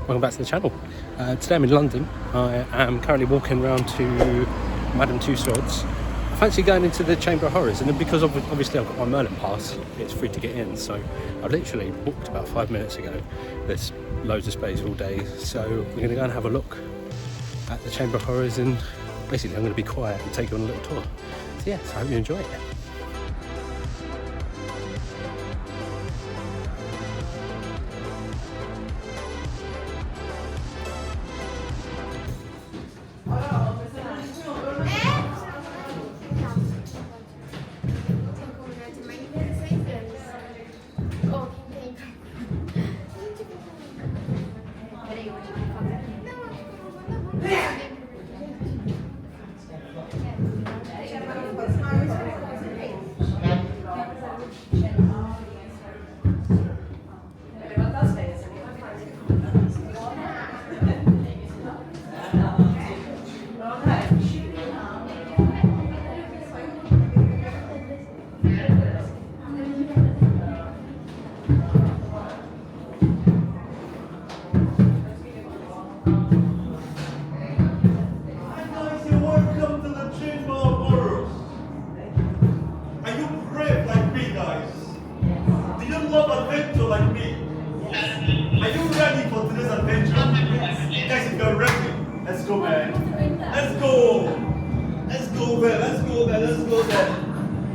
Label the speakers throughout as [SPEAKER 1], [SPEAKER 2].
[SPEAKER 1] welcome back to the channel. Today I'm in London. I am currently walking around to Madame Tussauds. I fancy going into the Chamber of Horrors, and then because obviously I've got my Merlin pass, it's free to get in, so I literally booked about 5 minutes ago. There's loads of space all day, so we're going to go and have a look at the Chamber of Horrors, and basically I'm going to be quiet and take you on a little tour. So yeah, so I hope you enjoy it.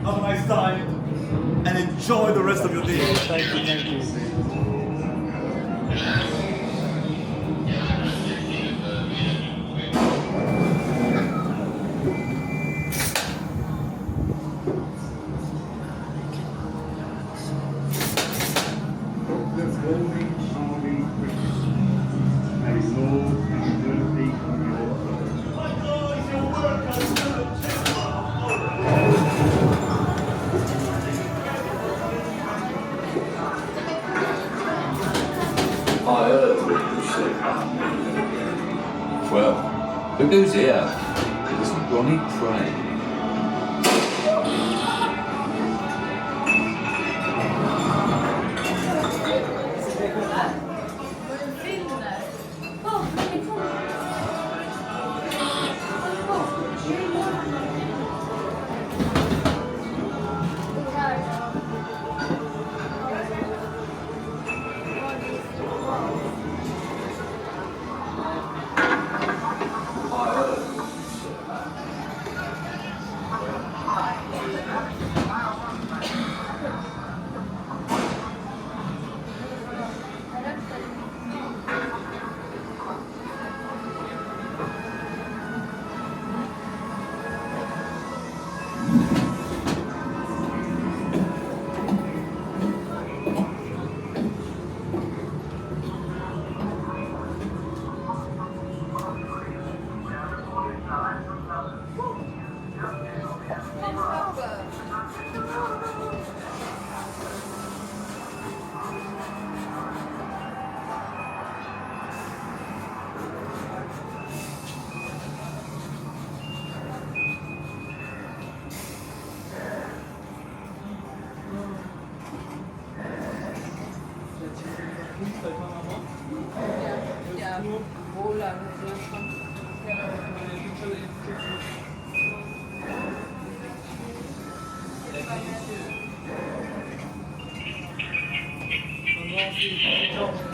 [SPEAKER 2] Have a nice time and enjoy the rest of your day.
[SPEAKER 1] Thank you.
[SPEAKER 3] Well, look who's here. It's Ronnie Crane.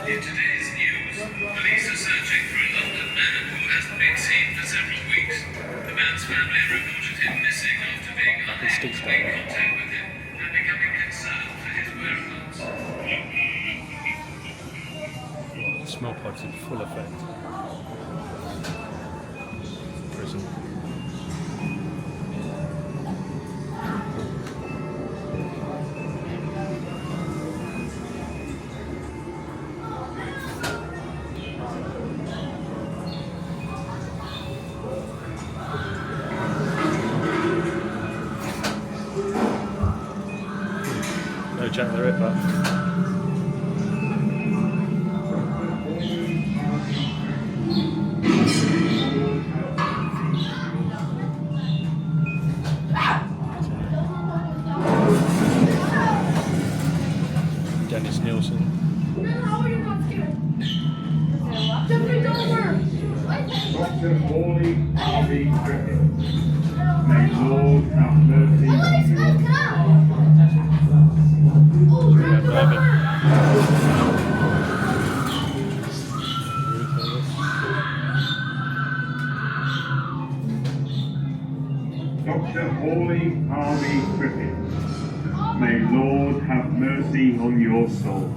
[SPEAKER 4] In today's news, police are searching for a London man who hasn't been seen for several weeks. The man's family reported him missing after being unable to make contact with him and becoming concerned for his whereabouts.
[SPEAKER 1] The smell pod's in full effect. Prison. No Jack the Ripper. Nielsen.
[SPEAKER 5] Dr. Hawley Harvey Griffin. May Lord have mercy on Dr. Hawley Harvey Griffin. May Lord have mercy on your soul.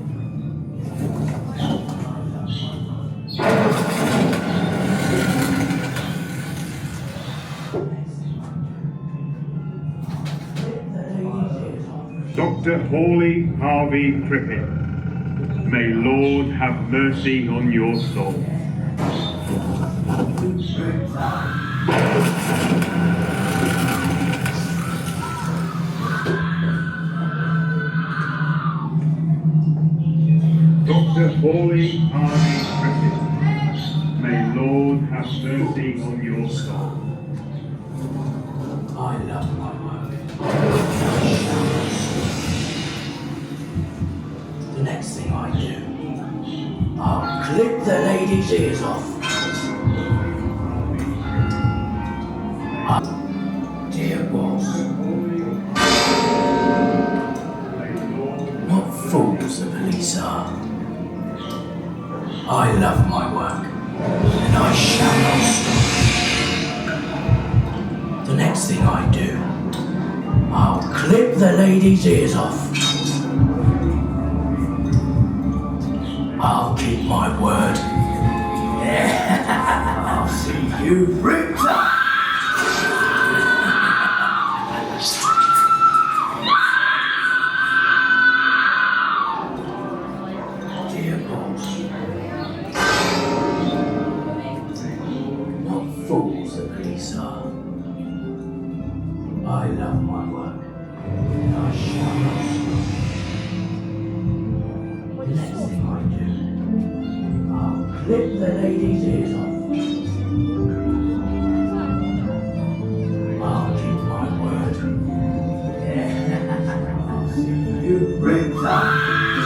[SPEAKER 5] Dr. Hawley Harvey Crippen, may Lord have mercy on your soul. Dr. Hawley Harvey Crippen, may Lord have mercy on your soul.
[SPEAKER 6] I love my work. The next thing I do, I'll clip the lady's ears off. Dear boss, what fools the police are. I love my work, and I shall not stop. The next thing I do, I'll clip the lady's ears off. I'll keep my word. I'll see you ripped up. Dear boss, what fools the police are. I love my work, and I shall not stop. The next thing I do, I'll clip the lady's ears off. I'll keep my word. I'll see you ripped up.